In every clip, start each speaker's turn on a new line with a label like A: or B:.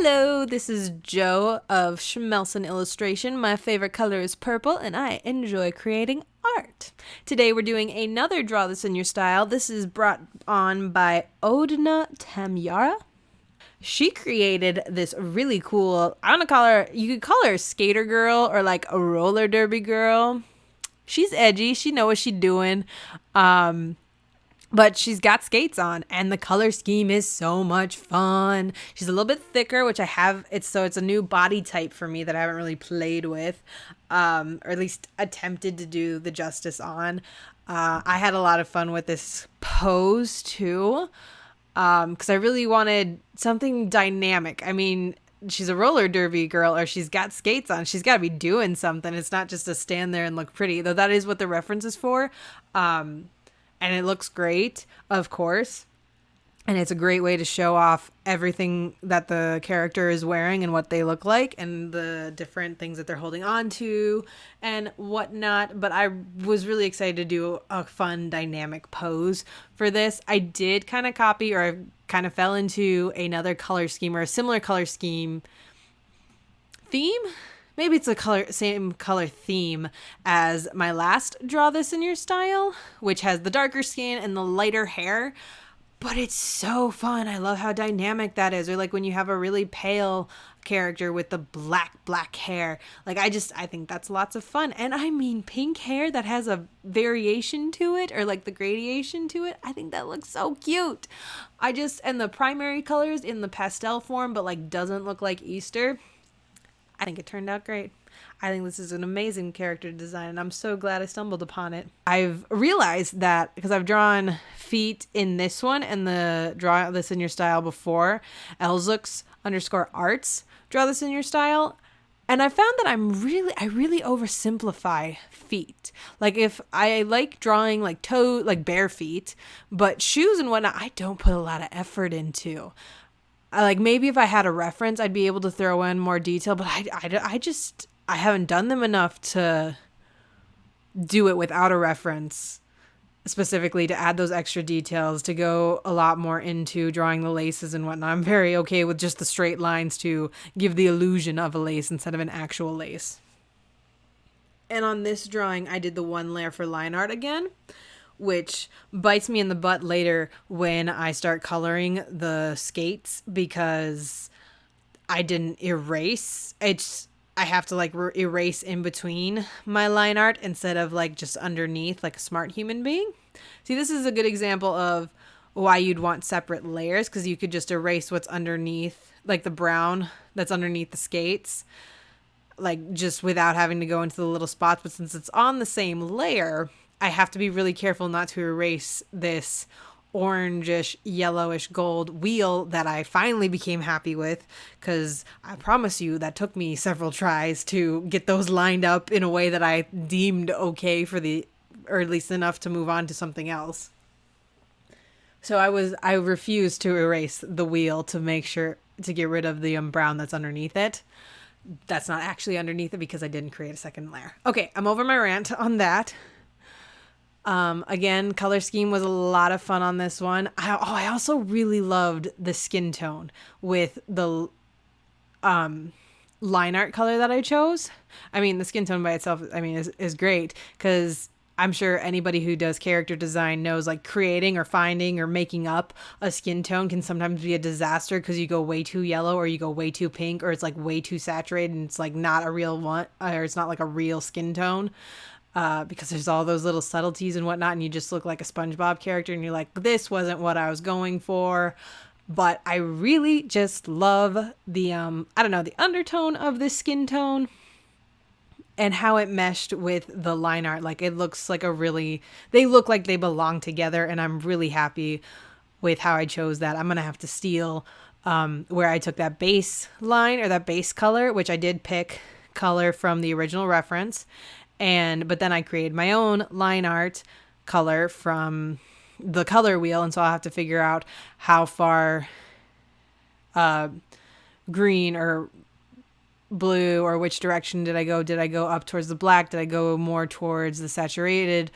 A: Hello, this is Joe of Schmelson Illustration. My favorite color is purple and I enjoy creating art. Today we're doing another Draw This in Your Style. This is brought on by Odnatamyara. She created this really cool, I don't know, you could call her a skater girl or like a roller derby girl. She's edgy, she know what she's doing. But she's got skates on and the color scheme is so much fun. She's a little bit thicker, which it's a new body type for me that I haven't really played with, or at least attempted to do the justice on. I had a lot of fun with this pose too, because I really wanted something dynamic. I mean, she's a roller derby girl or she's got skates on. She's got to be doing something. It's not just to stand there and look pretty, though that is what the reference is for. And it looks great, of course. And it's a great way to show off everything that the character is wearing and what they look like and the different things that they're holding on to and whatnot. But I was really excited to do a fun dynamic pose for this. I did kind of copy, or I kind of fell into another color scheme or a similar color scheme theme. Maybe it's same color theme as my last Draw This in Your Style, which has the darker skin and the lighter hair. But it's so fun. I love how dynamic that is. Or like when you have a really pale character with the black hair. Like I think that's lots of fun. And I mean pink hair that has a variation to it or like the gradation to it. I think that looks so cute. And the primary colors in the pastel form but like doesn't look like Easter. I think it turned out great. I think this is an amazing character design, and I'm so glad I stumbled upon it. I've realized that because I've drawn feet in this one and the Draw This in Your Style before, Elzooks_arts, Draw This in Your Style, and I found that I really oversimplify feet. Like if I like drawing like bare feet, but shoes and whatnot, I don't put a lot of effort into. Like maybe if I had a reference, I'd be able to throw in more detail, but I haven't done them enough to do it without a reference, specifically to add those extra details, to go a lot more into drawing the laces and whatnot. I'm very okay with just the straight lines to give the illusion of a lace instead of an actual lace. And on this drawing, I did the one layer for line art again, which bites me in the butt later when I start coloring the skates because I didn't erase. I have to like erase in between my line art instead of like just underneath like a smart human being. See, this is a good example of why you'd want separate layers, because you could just erase what's underneath, like the brown that's underneath the skates, like just without having to go into the little spots. But since it's on the same layer, I have to be really careful not to erase this orangish, yellowish gold wheel that I finally became happy with, because I promise you that took me several tries to get those lined up in a way that I deemed okay or at least enough to move on to something else. So I refused to erase the wheel to make sure to get rid of the brown that's underneath it. That's not actually underneath it because I didn't create a second layer. Okay, I'm over my rant on that. Again, color scheme was a lot of fun on this one. I also really loved the skin tone with the line art color that I chose. I mean, the skin tone by itself, is great, because I'm sure anybody who does character design knows like creating or finding or making up a skin tone can sometimes be a disaster because you go way too yellow or you go way too pink or it's like way too saturated and it's like not a real one, or it's not like a real skin tone. Because there's all those little subtleties and whatnot, and you just look like a SpongeBob character, and you're like, this wasn't what I was going for. But I really just love the, the undertone of this skin tone and how it meshed with the line art. Like, it looks like they look like they belong together, and I'm really happy with how I chose that. I'm going to have to steal where I took that base line or that base color, which I did pick color from the original reference. But then I created my own line art color from the color wheel, and so I'll have to figure out how far green or blue or which direction did I go. Did I go up towards the black? Did I go more towards the saturated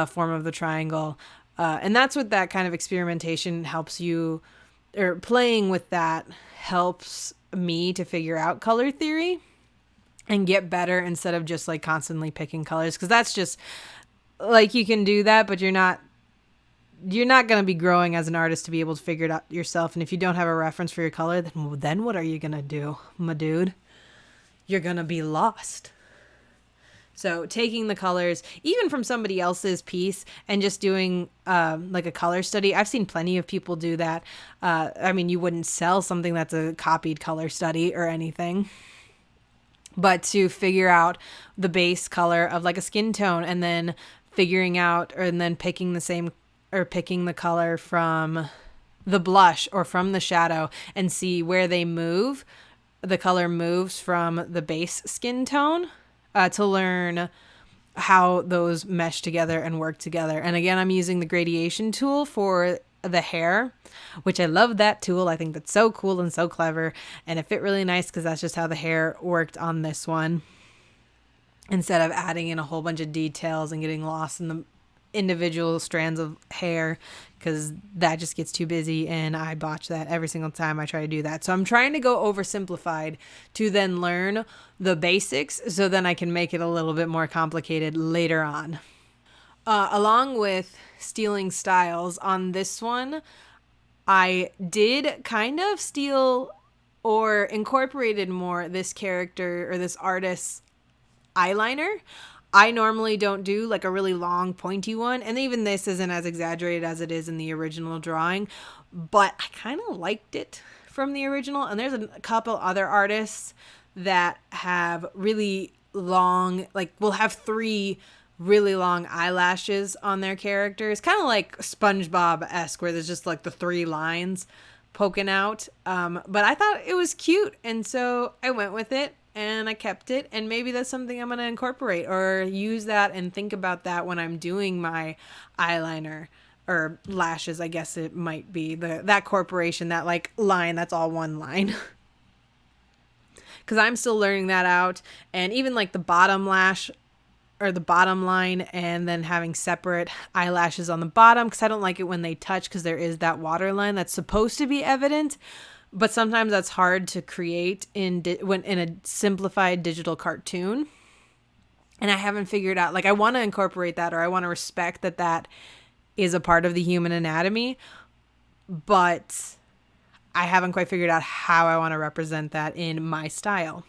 A: form of the triangle? And that's what that kind of experimentation helps you, or playing with that helps me to figure out color theory and get better instead of just like constantly picking colors. Because that's just like, you can do that, but you're not going to be growing as an artist to be able to figure it out yourself. And if you don't have a reference for your color, then what are you going to do, my dude? You're going to be lost. So taking the colors, even from somebody else's piece, and just doing like a color study. I've seen plenty of people do that. I mean, you wouldn't sell something that's a copied color study or anything. But to figure out the base color of like a skin tone, and then figuring out, and then picking the color from the blush or from the shadow, and see where they move. The color moves from the base skin tone. To learn how those mesh together and work together. And again, I'm using the gradation tool for the hair, which I love that tool. I think that's so cool and so clever. And it fit really nice because that's just how the hair worked on this one. Instead of adding in a whole bunch of details and getting lost in the individual strands of hair, because that just gets too busy, and I botch that every single time I try to do that. So I'm trying to go oversimplified to then learn the basics, so then I can make it a little bit more complicated later on. Along with stealing styles on this one, I did kind of steal or incorporated more this character or this artist's eyeliner. I normally don't do like a really long pointy one, and even this isn't as exaggerated as it is in the original drawing, but I kind of liked it from the original. And there's a couple other artists that have really long, like will have 3 really long eyelashes on their characters, kind of like SpongeBob-esque, where there's just like the 3 lines poking out. But I thought it was cute, and so I went with it. And I kept it, and maybe that's something I'm going to incorporate or use that and think about that when I'm doing my eyeliner or lashes, I guess it might be. That corporation, that like line, that's all one line. Because I'm still learning that out. And even like the bottom lash or the bottom line, and then having separate eyelashes on the bottom, because I don't like it when they touch, because there is that water line that's supposed to be evident. But sometimes that's hard to create in a simplified digital cartoon. And I haven't figured out, like, I want to incorporate that, or I want to respect that is a part of the human anatomy. But I haven't quite figured out how I want to represent that in my style.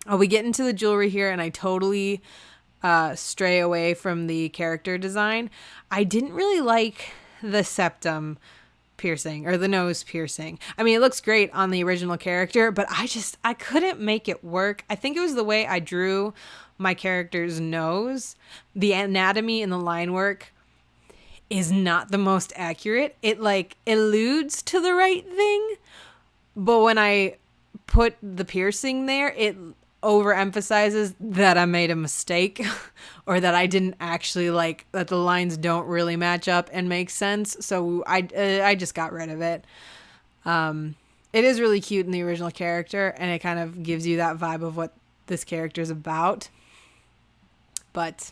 A: We get into the jewelry here, and I totally stray away from the character design. I didn't really like the septum piercing or the nose piercing. I mean, it looks great on the original character, but I couldn't make it work. I think it was the way I drew my character's nose. The anatomy and the line work is not the most accurate. It like alludes to the right thing, but when I put the piercing there, it overemphasizes that I made a mistake or that I didn't actually like, that the lines don't really match up and make sense. So I just got rid of it. It is really cute in the original character, and it kind of gives you that vibe of what this character is about. But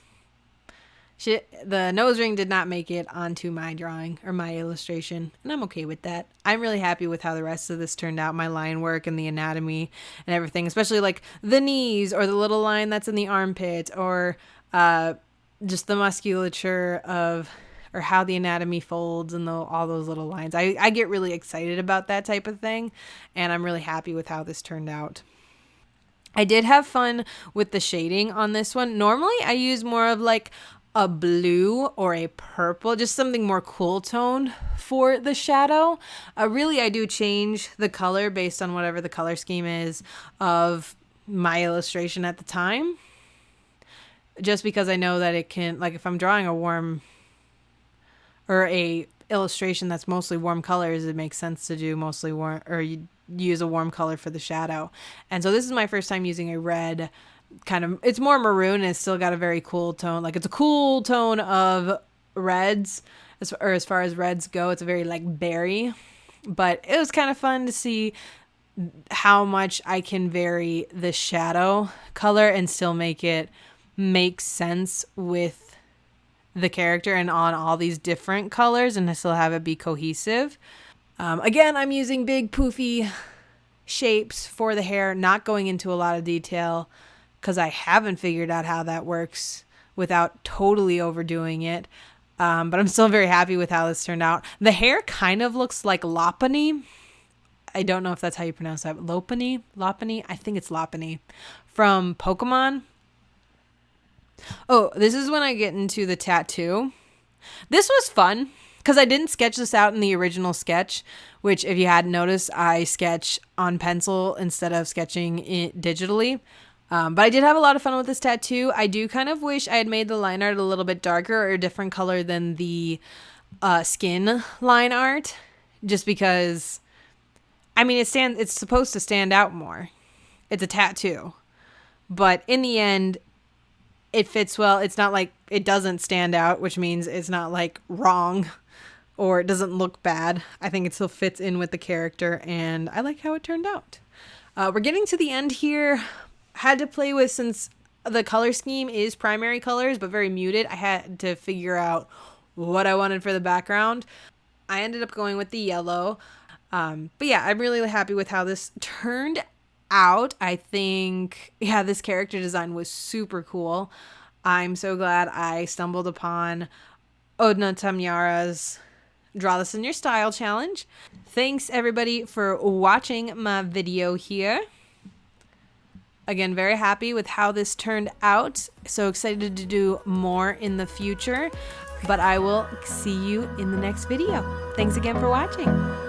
A: the nose ring did not make it onto my drawing or my illustration, and I'm okay with that. I'm really happy with how the rest of this turned out, my line work and the anatomy and everything, especially like the knees or the little line that's in the armpit, or just the musculature of, or how the anatomy folds and all those little lines. I get really excited about that type of thing, and I'm really happy with how this turned out. I did have fun with the shading on this one. Normally I use more of like a blue or a purple, just something more cool tone for the shadow. Really, I do change the color based on whatever the color scheme is of my illustration at the time. Just because I know that it can, like if I'm drawing a warm or a illustration that's mostly warm colors, it makes sense to do mostly warm, or you use a warm color for the shadow. And so this is my first time using a red kind of, it's more maroon and it's still got a very cool tone. Like it's a cool tone of reds, as far as reds go. It's a very like berry, but it was kind of fun to see how much I can vary the shadow color and still make it make sense with the character and on all these different colors, and to still have it be cohesive. Again, I'm using big poofy shapes for the hair, not going into a lot of detail because I haven't figured out how that works without totally overdoing it. But I'm still very happy with how this turned out. The hair kind of looks like Lopunny. I don't know if that's how you pronounce that. Lopunny? I think it's Lopunny from Pokemon. Oh, this is when I get into the tattoo. This was fun because I didn't sketch this out in the original sketch, which if you hadn't noticed, I sketch on pencil instead of sketching it digitally. But I did have a lot of fun with this tattoo. I do kind of wish I had made the line art a little bit darker or a different color than the skin line art, just because, I mean, it's supposed to stand out more. It's a tattoo. But in the end, it fits well. It's not like it doesn't stand out, which means it's not like wrong or it doesn't look bad. I think it still fits in with the character, and I like how it turned out. We're getting to the end here. Had to play with, since the color scheme is primary colors but very muted, I had to figure out what I wanted for the background. I ended up going with the yellow. But yeah, I'm really happy with how this turned out. I think, yeah, this character design was super cool. I'm so glad I stumbled upon Odnatamyara's Draw This in Your Style challenge. Thanks everybody for watching my video here. Again, very happy with how this turned out. So excited to do more in the future. But I will see you in the next video. Thanks again for watching.